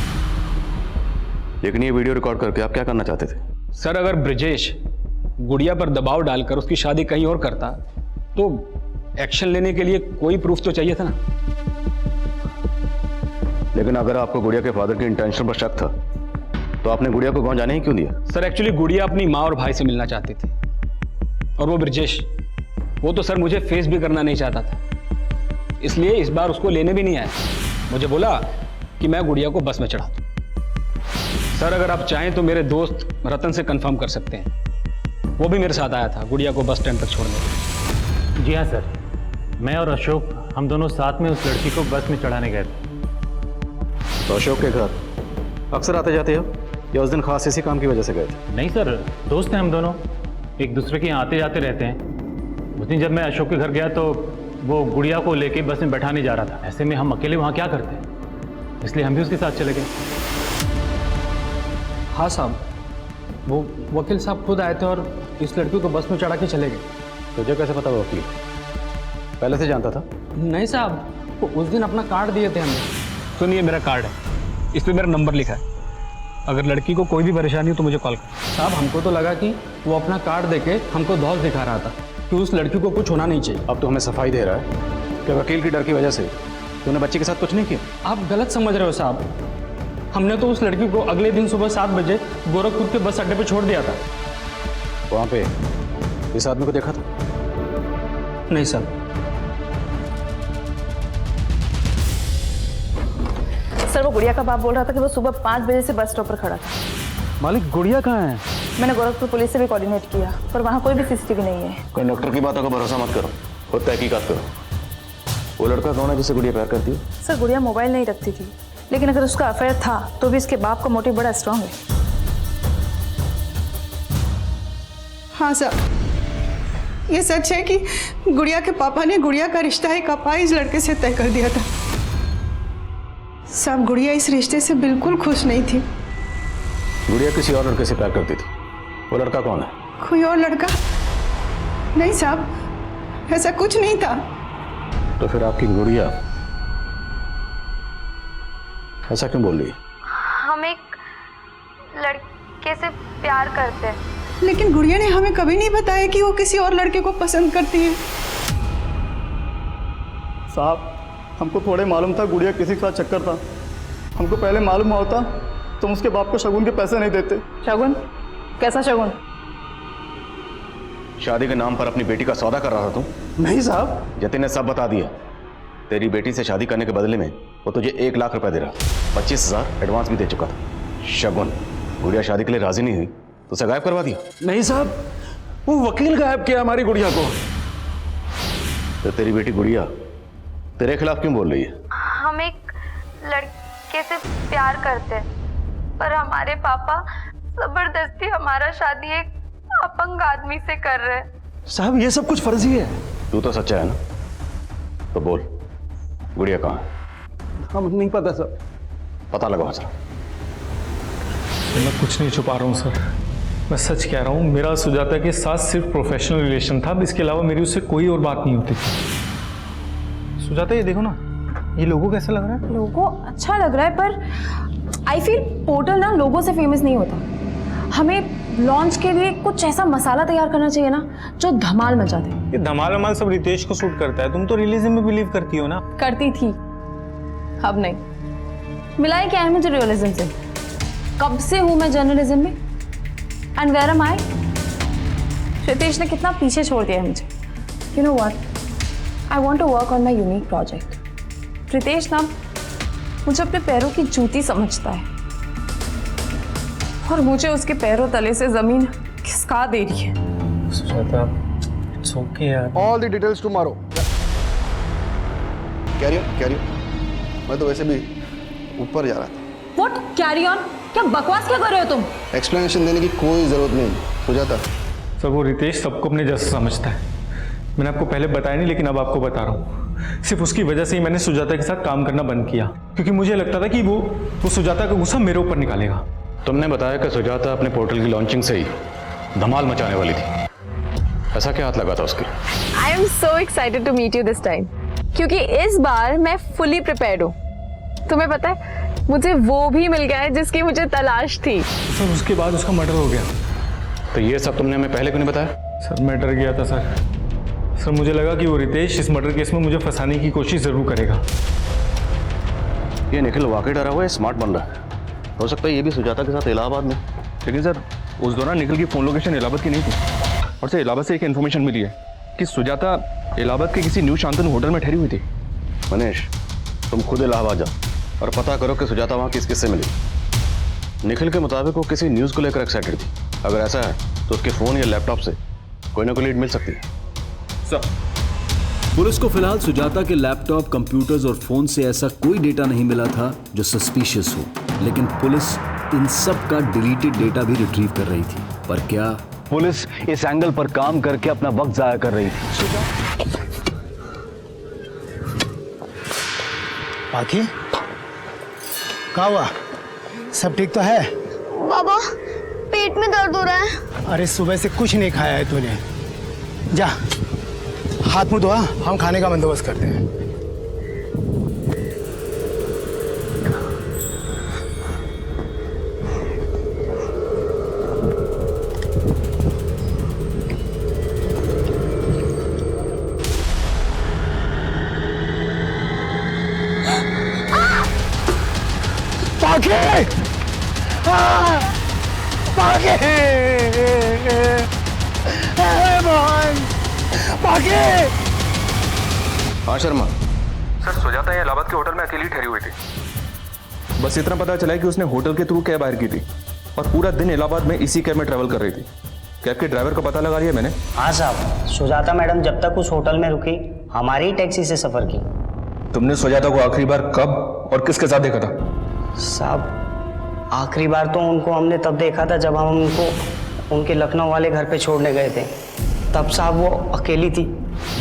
लेकिन ये वीडियो रिकॉर्ड करके आप क्या करना चाहते थे? सर, अगर ब्रिजेश गुड़िया पर दबाव डालकर उसकी शादी कहीं और करता तो एक्शन लेने के लिए कोई प्रूफ तो चाहिए था ना। लेकिन अगर आपको गुड़िया के फादर के इंटेंशन पर शक था तो आपने गुड़िया को गांव जाने ही क्यों दिया? सर, एक्चुअली गुड़िया अपनी माँ और भाई से मिलना चाहती थी, और वो ब्रिजेश, वो तो सर मुझे फेस भी करना नहीं चाहता था, इसलिए इस बार उसको लेने भी नहीं आया। मुझे बोला कि मैं गुड़िया को बस में चढ़ा दूं। सर, अगर आप चाहें तो मेरे दोस्त रतन से कंफर्म कर सकते हैं, वो भी मेरे साथ आया था गुड़िया को बस स्टैंड तक छोड़ने। जी हाँ सर, मैं और अशोक हम दोनों साथ में उस लड़की को बस में चढ़ाने गए थे। तो अशोक के घर अक्सर आते जाते हो या उस दिन खास इसी काम की वजह से गए थे? नहीं सर, दोस्त हैं हम दोनों, एक दूसरे के यहाँ आते जाते रहते हैं। उस दिन जब मैं अशोक के घर गया तो वो गुड़िया को लेके बस में बैठाने जा रहा था। ऐसे में हम अकेले वहाँ क्या करते, इसलिए हम भी उसके साथ चले गए। हाँ साहब, वो वकील साहब खुद आए थे और इस लड़की को बस में चढ़ा के चले गए। तुझे कैसे पता वो वकील पहले से जानता था? नहीं साहब, वो उस दिन अपना कार्ड दिए थे हमें। सुनिए, मेरा कार्ड है, इस पर मेरा नंबर लिखा है, अगर लड़की को कोई भी परेशानी हो तो मुझे कॉल कर। साहब, हमको तो लगा कि वो अपना कार्ड देके हमको धौस दिखा रहा था कि उस लड़की को कुछ होना नहीं चाहिए। अब तो हमें सफाई दे रहा है कि वकील की डर की वजह से तूने बच्ची के साथ कुछ नहीं किया। आप गलत समझ रहे हो साहब, हमने तो उस लड़की को अगले दिन सुबह 7 बजे गोरखपुर के बस अड्डे पर छोड़ दिया था। वहाँ पे इस आदमी को देखा था? नहीं साहब। सर, वो गुड़िया का बाप बोल रहा था कि वो सुबह 5 बजे से बस स्टॉप पर खड़ा था। मालिक, गुड़िया कहाँ है? मैंने गोरखपुर पुलिस से भी कोऑर्डिनेट किया, पर वहाँ कोई भी सीसीटीवी नहीं है। कंडक्टर की बातों का भरोसा मत करो, खुद तहकीकात करो। वो लड़का कौन है जिसे गुड़िया प्यार करती है? सर, गुड़िया मोबाइल नहीं रखती थी, लेकिन अगर उसका अफेयर था तो भी इसके बाप का मोटिव बड़ा स्ट्रांग है। हाँ सर, ये सच है कि गुड़िया के पापा ने गुड़िया का रिश्ता एक अपाहिज लड़के से तय कर दिया था। साहब, गुड़िया इस रिश्ते से बिल्कुल खुश नहीं थी। गुड़िया किसी और लड़के से प्यार करती थी, वो लड़का कौन है? कोई और लड़का नहीं साहब, ऐसा कुछ नहीं था। तो फिर आपकी गुड़िया ऐसा क्यों बोल रही है? हम एक लड़के से प्यार करते हैं। लेकिन गुड़िया ने हमें कभी नहीं बताया कि वो किसी और लड़के को पसंद करती है। साहब, हमको थोड़े मालूम था गुड़िया किसी के साथ चक्कर था। हमको पहले मालूम होता तुम उसके बाप को शगुन के पैसे नहीं देते। शगुन? कैसा शगुन? शादी के नाम पर अपनी बेटी का सौदा कर रहा था तुम? नहीं साहब। जतिन ने सब बता दिया। तेरी बेटी से शादी करने के बदले में वो तुझे 1 लाख रुपए दे रहा, 25,000 एडवांस भी दे चुका था। शगुन, गुड़िया शादी के लिए राजी नहीं हुई तो उसे गायब करवा दिया? नहीं साहब, वो वकील गायब किया हमारी गुड़िया को। तो तेरी बेटी गुड़िया तेरे खिलाफ क्यों बोल रही है? हम एक लड़के से प्यार करते हैं, पर हमारे पापा जबरदस्ती हमारा शादी एक अपंग आदमी से कर रहे हैं। साहब, ये सब कुछ फर्जी है। तू तो सच्चा है ना? तो बोल, गुड़िया कहाँ है? हम नहीं पता सर। पता लगाओ सर। मैं कुछ नहीं छुपा रहा हूँ सर, मैं सच कह रहा हूँ। मेरा सुजाता के साथ सिर्फ प्रोफेशनल रिलेशन था, इसके अलावा मेरी उससे कोई और बात नहीं होती थी। सुजाता, ये देखो ना, ये लोगो कैसा लग रहा है? लोगो अच्छा लग रहा है, पर आई फील पोर्टल ना लोगों से फेमस नहीं होता। हमें लॉन्च के लिए कुछ ऐसा मसाला तैयार करना चाहिए ना जो धमाल मचा दे। ये धमाल वमाल सब रितेश को सूट करता है। तुम तो रियलिज्म में बिलीव करती हो ना? करती थी, अब नहीं। मिला क्या है मुझे रियलिज्म से? कब से हूं मैं जर्नलिज्म में? And where am I? Ritesh ने कितना पीछे छोड़ दिया है मुझे। You know what, I want to work on my unique project. Ritesh ना मुझे अपने पैरों की जूती समझता है और मुझे उसके पैरों तले से जमीन खिसका दे रही है। सुजाता, इट्स ओके यार। All the details tomorrow. Carry मैं तो वैसे भी ऊपर जा रहा था। What carry on? क्या बकवास क्या कर रहे हो तुम? एक्सप्लेनेशन देने की कोई जरूरत नहीं सुजाता। सर वो रितेश सबको अपने जैसा समझता है। मैंने आपको पहले बताया नहीं, लेकिन अब आपको बता रहा हूँ। सिर्फ उसकी वजह से ही मैंने सुजाता के साथ काम करना बंद किया, क्योंकि मुझे लगता था कि वो सुजाता का गुस्सा मेरे ऊपर निकालेगा। तुमने बताया कि सुजाता अपने पोर्टल की लॉन्चिंग से ही धमाल मचाने वाली थी। ऐसा क्या हाथ लगा था उसके? I am so excited to meet you this time, क्योंकि इस बार मैं फुली प्रिपेयर्ड हूँ। तुम्हें पता है मुझे वो भी मिल गया है जिसकी मुझे तलाश थी। सर उसके बाद उसका मर्डर हो गया। तो ये सब तुमने हमें पहले क्यों नहीं बताया? सर मैं डर गया था सर मुझे लगा कि वो रितेश इस मर्डर केस में मुझे फंसाने की कोशिश जरूर करेगा। ये निखिल वाकई डरा हुआ है, स्मार्ट बन रहा है। हो सकता है ये भी सुजाता के साथ इलाहाबाद में। लेकिन सर उस दौरान निखिल की फोन लोकेशन इलाहाबाद की नहीं थी, और सर इलाहाबाद से एक इन्फॉर्मेशन मिली है कि सुजाता इलाहाबाद के किसी न्यू शांतनु होटल में ठहरी हुई थी। मनीष तुम खुद इलाहाबाद जाओ और पता करो कि सुजाता वहाँ किस किससे मिली। निखिल के मुताबिक वो किसी न्यूज़ को लेकर एक्साइटेड थी। अगर ऐसा है तो उसके फ़ोन या लैपटॉप से कोई ना कोई लीड मिल सकती है। पुलिस को फिलहाल सुजाता के लैपटॉप, कंप्यूटर्स और फोन से ऐसा कोई डेटा नहीं मिला था जो सस्पिशियस हो, लेकिन पुलिस इन सब का डिलीटेड डेटा भी रिट्रीव कर रही थी। पर क्या पुलिस इस एंगल पर काम करके अपना वक्त जाया कर रही थी? बाकी क्या हुआ? सब ठीक तो है? बाबा पेट में दर्द हो रहा है। अरे सुबह से कुछ नहीं खाया है तूने। जा हाथ मुंह धोआ, हम खाने का बंदोबस्त करते हैं। हाँ शर्मा सर, सुजाता ये इलाहाबाद के होटल में अकेली ठहरी हुई थी। बस इतना पता चला है कि उसने होटल के थ्रू कैब हायर की थी और पूरा दिन इलाहाबाद में इसी कैब में ट्रैवल कर रही थी। कैब के ड्राइवर का पता लगा लिया मैंने। हाँ साहब, सुजाता मैडम जब तक उस होटल में रुकी हमारी ही टैक्सी से सफर की। तुमने सुजाता को आखिरी बार कब और किसके साथ देखा था? साहब आखिरी बार तो उनको हमने तब देखा था जब हम उनको उनके लखनऊ वाले घर पे छोड़ने गए थे। तब साहब वो अकेली थी।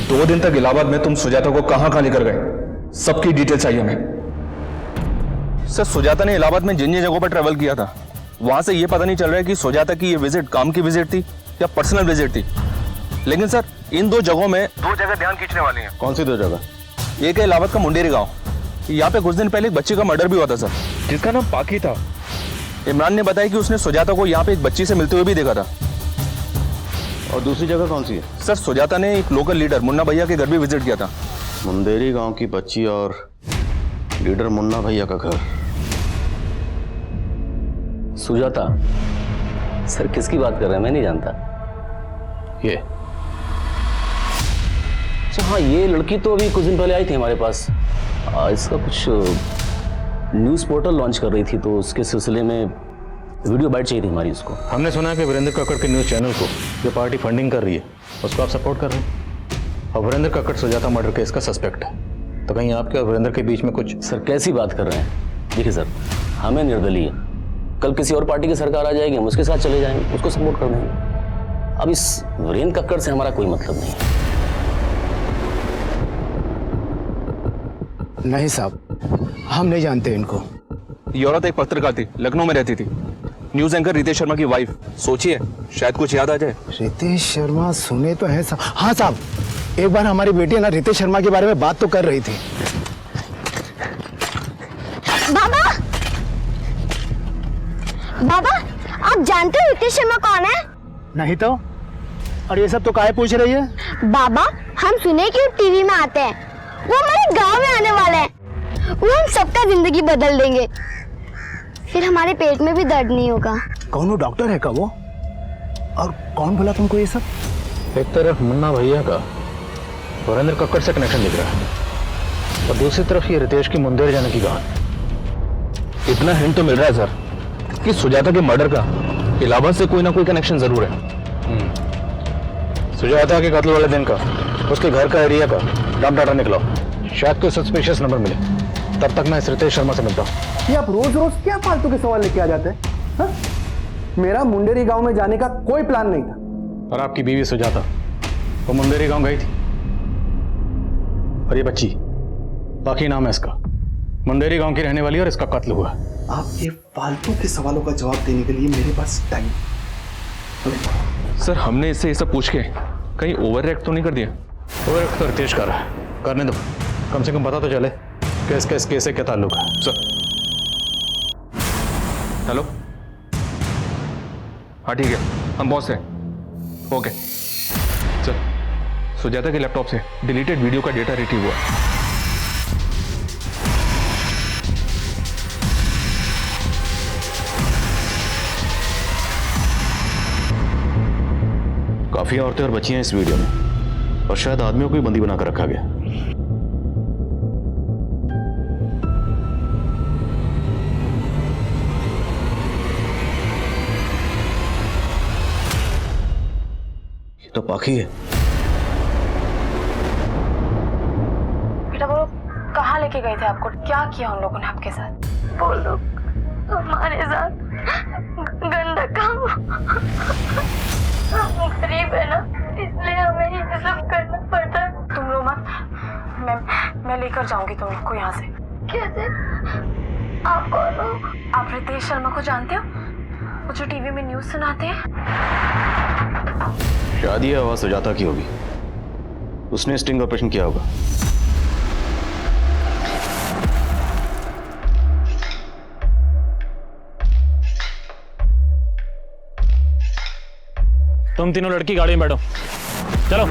2 दिन तक इलाहाबाद में तुम सुजाता को कहाँ लेकर गए? सबकी डिटेल चाहिए हमें। सर सुजाता ने इलाहाबाद में जिन जगहों पर ट्रैवल किया था वहां से ये पता नहीं चल रहा है कि सुजाता की ये विजिट काम की विजिट थी या पर्सनल विजिट थी। लेकिन सर इन 2 जगहों में 2 जगह ध्यान खींचने वाली हैं। कौन सी 2 जगह? एक है इलाहाबाद का मुंडेरी गांव। यहाँ पे कुछ दिन पहले एक बच्चे का मर्डर भी हुआ था सर, जिसका नाम पाकी था। इमरान ने बताया कि उसने सुजाता को यहाँ पे एक बच्ची से मिलते हुए भी देखा था। और दूसरी जगह कौन सी है? सर सुजाता ने एक लोकल लीडर मुन्ना भैया के घर भी विजिट किया था। मुंडेरी गांव की बच्ची और लीडर मुन्ना भैया का घर। सुजाता सर किसकी बात कर रहे हैं? मैं नहीं जानता। ये अच्छा हाँ, ये लड़की तो अभी कुछ दिन पहले आई थी हमारे पास। इसका कुछ न्यूज़ पोर्टल लॉन्च कर रही थी, तो उसके सिलसिले में वीडियो बाइट चाहिए थी हमारी उसको। हमने सुना है कि वीरेंद्र कक्कड़ के न्यूज़ चैनल को जो पार्टी फंडिंग कर रही है उसको आप सपोर्ट कर रहे हैं, और वीरेंद्र कक्कड़ सुजाता मर्डर केस का सस्पेक्ट है। तो कहीं आपके और वीरेंद्र के बीच में कुछ? सर कैसी बात कर रहे हैं? देखिए सर, हमें निर्दलीय, कल किसी और पार्टी की सरकार आ जाएगी, हम उसके साथ चले जाएंगे, उसको सपोर्ट कर देंगे। अब इस वीरेंद्र कक्कड़ से हमारा कोई मतलब नहीं है। नहीं साहब, हम नहीं जानते इनको। ये औरत एक पत्रकार थी, लखनऊ में रहती थी, न्यूज एंकर रितेश शर्मा की वाइफ। सोचिए शायद कुछ याद आ जाए। रितेश शर्मा सुने तो है साहब। हाँ साहब, एक बार हमारी बेटी ना रितेश शर्मा के बारे में बात तो कर रही थी। बाबा बाबा आप जानते हो रितेश शर्मा कौन है? नहीं तो, और ये सब तो काहे पूछ रही है? बाबा हम सुने कि वो टीवी में आते हैं, वो हमारे गांव में आने वाले हैं, वो हम सबका जिंदगी बदल देंगे, फिर हमारे पेट में भी दर्द नहीं होगा। कौन वो डॉक्टर है का वो? और कौन बोला तुमको ये सब? एक तरफ मुन्ना भैया का वीरेंद्र कक्कड़ से कनेक्शन दिख रहा है, और दूसरी तरफ ये रितेश की मुंडेर जाने की कहानी। इतना हिंट तो मिल रहा है सर कि सुजाता के मर्डर का इलाहाबाद से कोई ना कोई कनेक्शन जरूर है। सुजाता के कत्ल वाले दिन का उसके घर का एरिया का डाटा निकला। शायद कोई सस्पिशियस नंबर मिले। तब तक मैं इस रितेश शर्मा से मिलता हूँ। ये आप रोज रोज क्या फालतू के सवाल लेके आ जाते हैं? हाँ? मेरा मुंडेरी गांव में जाने का कोई प्लान नहीं था। और आपकी बीवी सुजाता वो मुंडेरी गांव गई थी। और ये बच्ची, बाकी नाम है इसका, मुंडेरी गांव की रहने वाली और इसका कत्ल हुआ। आप ये फालतू के सवालों का जवाब देने के लिए मेरे पास टाइम। सर हमने इससे ये सब पूछ के कहीं ओवर रिएक्ट तो नहीं कर दिया? ओवर रिएक्ट तो रितेश कर रहा है, करने दो, कम से कम पता तो चले कि इसका इस केस से क्या ताल्लुक है। सर हेलो, हाँ ठीक है, हम पहुंच रहे हैं। ओके सर, सुजाता के लैपटॉप से डिलीटेड वीडियो का डेटा रिट्रीव हुआ। काफी औरतें और बच्चियां इस वीडियो में, और शायद आदमियों को भी बंदी बनाकर रखा गया। ये तो पाखी है। बेटा वो लोग कहाँ लेके गए थे आपको? क्या किया उन लोगों ने आपके साथ? वो लोग हमारे साथ गंदा काम। हम गरीब है ना, इसलिए हमें ये सब करना पड़ता है। तुम रो मत, मैं लेकर जाऊंगी तुम लोग को यहाँ से। कैसे? आप कौन हो? आप रितेश शर्मा को जानते हो, वो जो टीवी में न्यूज सुनाते हैं? शायद ये आवाज सुजाता की होगी, उसने स्टिंग ऑपरेशन किया होगा। तुम तीनों लड़की गाड़ी में बैठो, चलो।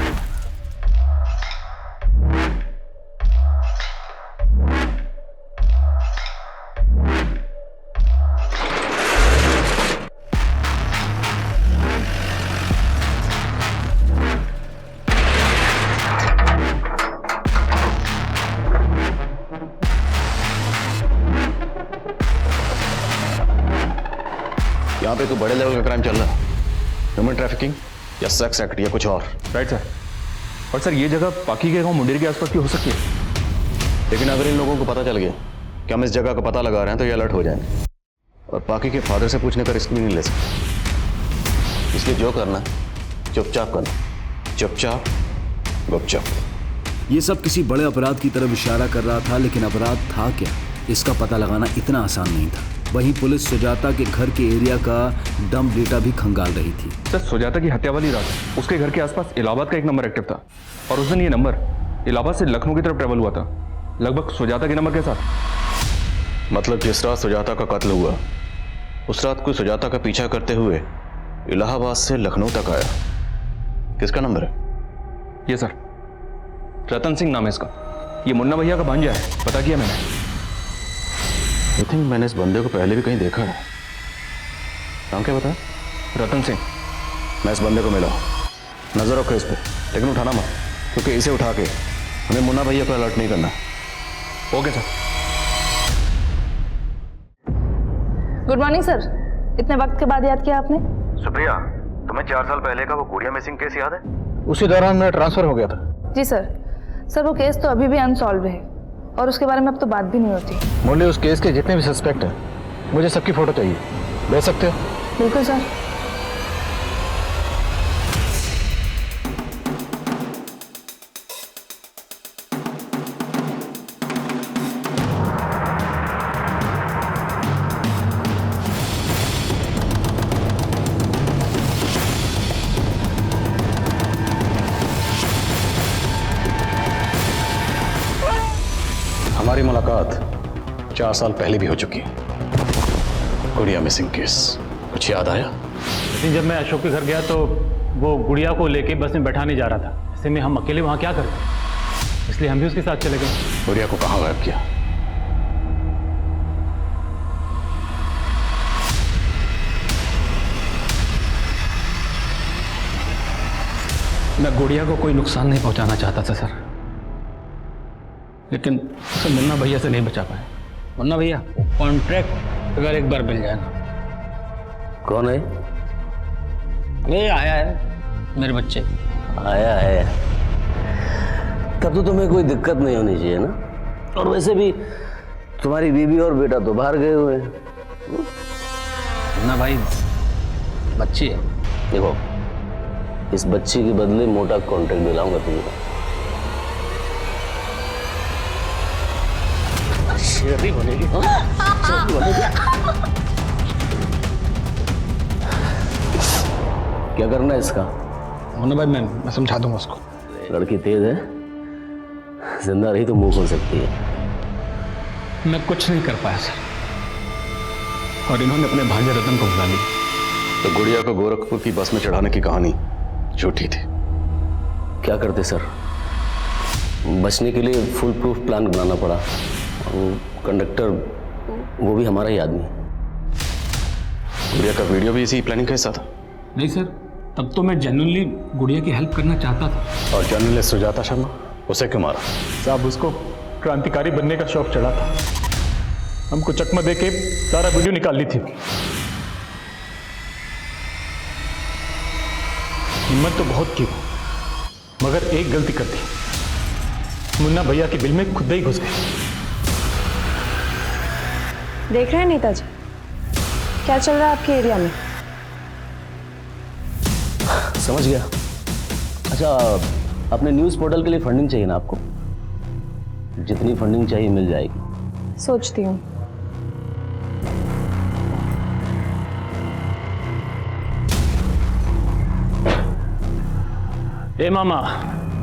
यहाँ पे कोई बड़े लेवल का क्राइम चल रहा है, ह्यूमन ट्रैफिकिंग या सेक्स एक्ट या कुछ और। Right sir. और सर ये जगह पाकी के गांव मुंडेरी के आसपास की हो सकती है, लेकिन अगर इन लोगों को पता चल गया कि हम इस जगह का पता लगा रहे हैं तो ये अलर्ट हो जाएंगे और पाकी के फादर से पूछने का रिस्क भी नहीं ले सकते। इसलिए जो करना चुपचाप करना, चुपचाप गुपचाप। ये सब किसी बड़े अपराध की तरफ इशारा कर रहा था, लेकिन अपराध था क्या, इसका पता लगाना इतना आसान नहीं था। वहीं पुलिस सुजाता के घर के एरिया का डंप डेटा भी खंगाल रही थी। सर सुजाता की हत्या वाली रात उसके घर के आसपास इलाहाबाद का एक नंबर एक्टिव था, और उस दिन ये नंबर इलाहाबाद से लखनऊ की तरफ ट्रेवल हुआ था, लगभग सुजाता के नंबर के साथ। मतलब जिस रात सुजाता का कत्ल हुआ उस रात कोई सुजाता का पीछा करते हुए इलाहाबाद से लखनऊ तक आया। किसका नंबर है? ये सर रतन सिंह नाम है इसका, ये मुन्ना भैया का भांजा है, पता किया मैंने। आई थिंक मैंने इस बंदे को पहले भी कहीं देखा है। नाम क्या बताया? रतन सिंह। मैं इस बंदे को मिला, नजर रखो इस पे, लेकिन उठाना मत, क्योंकि इसे उठा के हमें मुन्ना भैया को अलर्ट नहीं करना। Okay sir. Good morning sir, इतने वक्त के बाद याद किया आपने? सुप्रिया, तुम्हें 4 साल पहले का वो गुड़िया मिसिंग केस याद है? उसी दौरान मेरा ट्रांसफर हो गया था। जी सर। सर वो केस तो अभी भी अनसॉल्व है और उसके बारे में अब तो बात भी नहीं होती। मुरली, उस केस के जितने भी सस्पेक्ट हैं मुझे सबकी फोटो चाहिए, भेज सकते हो? बिल्कुल सर। हमारी मुलाकात 4 साल पहले भी हो चुकी है। गुड़िया मिसिंग केस, कुछ याद आया? लेकिन जब मैं अशोक के घर गया तो वो गुड़िया को लेके बस में बैठाने जा रहा था। ऐसे में हम अकेले वहां क्या करते, इसलिए हम भी उसके साथ चले गए। गुड़िया को कहाँ गायब किया? मैं गुड़िया को कोई नुकसान नहीं पहुंचाना चाहता था सर, लेकिन उसे मुन्ना भैया से नहीं बचा पाए। मुन्ना भैया कॉन्ट्रैक्ट अगर एक बार मिल जाए ना। कौन है? ये आया है, मेरे बच्चे। आया है? तब तो तुम्हें कोई दिक्कत नहीं होनी चाहिए ना। और वैसे भी तुम्हारी बीवी और बेटा तो बाहर गए हुए हैं ना भाई, बच्ची है। देखो, इस बच्ची के बदले मोटा कॉन्ट्रैक्ट दिलाऊंगा तुमको। शेरी बनेगी, शेरी बनेगी। क्या करना है इसका? मुन्ना भाई मैं समझा दूंगा उसको। लड़की तेज है, जिंदा रही तो मुंह खोल सकती है। मैं कुछ नहीं कर पाया सर, और इन्होंने अपने भांजे रतन को बुला लिया। तो गुड़िया को गोरखपुर की बस में चढ़ाने की कहानी झूठी थी। क्या करते सर, बचने के लिए फुल प्रूफ प्लान बनाना पड़ा। कंडक्टर वो भी हमारा ही आदमी। गुड़िया का वीडियो भी इसी प्लानिंग का हिस्सा था? नहीं सर, तब तो मैं जेन्युइनली गुड़िया की हेल्प करना चाहता था। और जर्नलिस्ट सुजाता शर्मा, उसे क्यों मारा? साहब, उसको क्रांतिकारी बनने का शौक चढ़ा था। हमको चकमा दे के सारा वीडियो निकाल ली थी। हिम्मत तो बहुत की, मगर एक गलती कर दी। मुन्ना भैया के बिल में खुद ही घुस गए। देख रहे हैं नेताजी क्या चल रहा है आपके एरिया में? समझ गया। अच्छा, अपने न्यूज़ पोर्टल के लिए फंडिंग चाहिए ना आपको? जितनी फंडिंग चाहिए मिल जाएगी। सोचती हूँ। ए मामा,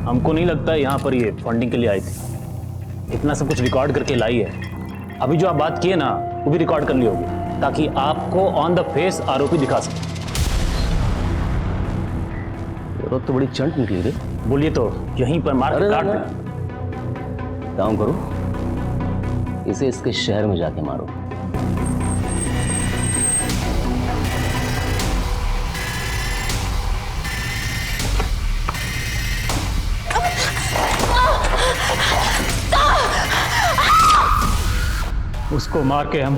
हमको नहीं लगता यहाँ पर ये फंडिंग के लिए आई थी। इतना सब कुछ रिकॉर्ड करके लाई है। अभी जो आप बात किए ना, वो भी रिकॉर्ड कर ली होगी, ताकि आपको ऑन द फेस आरोपी दिखा सके। तो बड़ी चंट निकली रे। बोलिए तो यहीं पर मार के काट दे। काम करो, इसे इसके शहर में जाके मारो। उसको मार के हम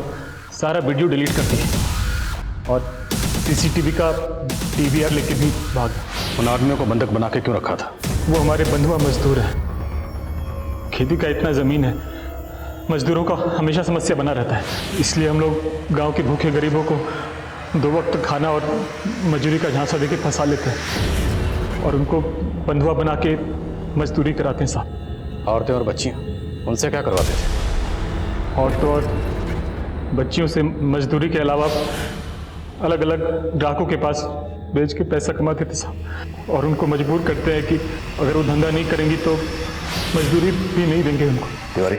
सारा वीडियो डिलीट कर दिए और सीसीटीवी का डीवीआर लेके भी भाग गए। उन आदमियों को बंधक बना के क्यों रखा था? वो हमारे बंधुआ मजदूर हैं। खेती का इतना ज़मीन है, मजदूरों का हमेशा समस्या बना रहता है। इसलिए हम लोग गांव के भूखे गरीबों को 2 वक्त खाना और मजदूरी का झांसा देके फंसा लेते हैं और उनको बंधुआ बना के मजदूरी कराते हैं साहब। औरतें और बच्चियां, उनसे क्या करवाते थे? औरतों और बच्चियों से मजदूरी के अलावा अलग अलग ग्राहकों के पास बेच के पैसा कमाते थे साहब, और उनको मजबूर करते हैं कि अगर वो धंधा नहीं करेंगी तो मजदूरी भी नहीं देंगे उनको। तिवारी,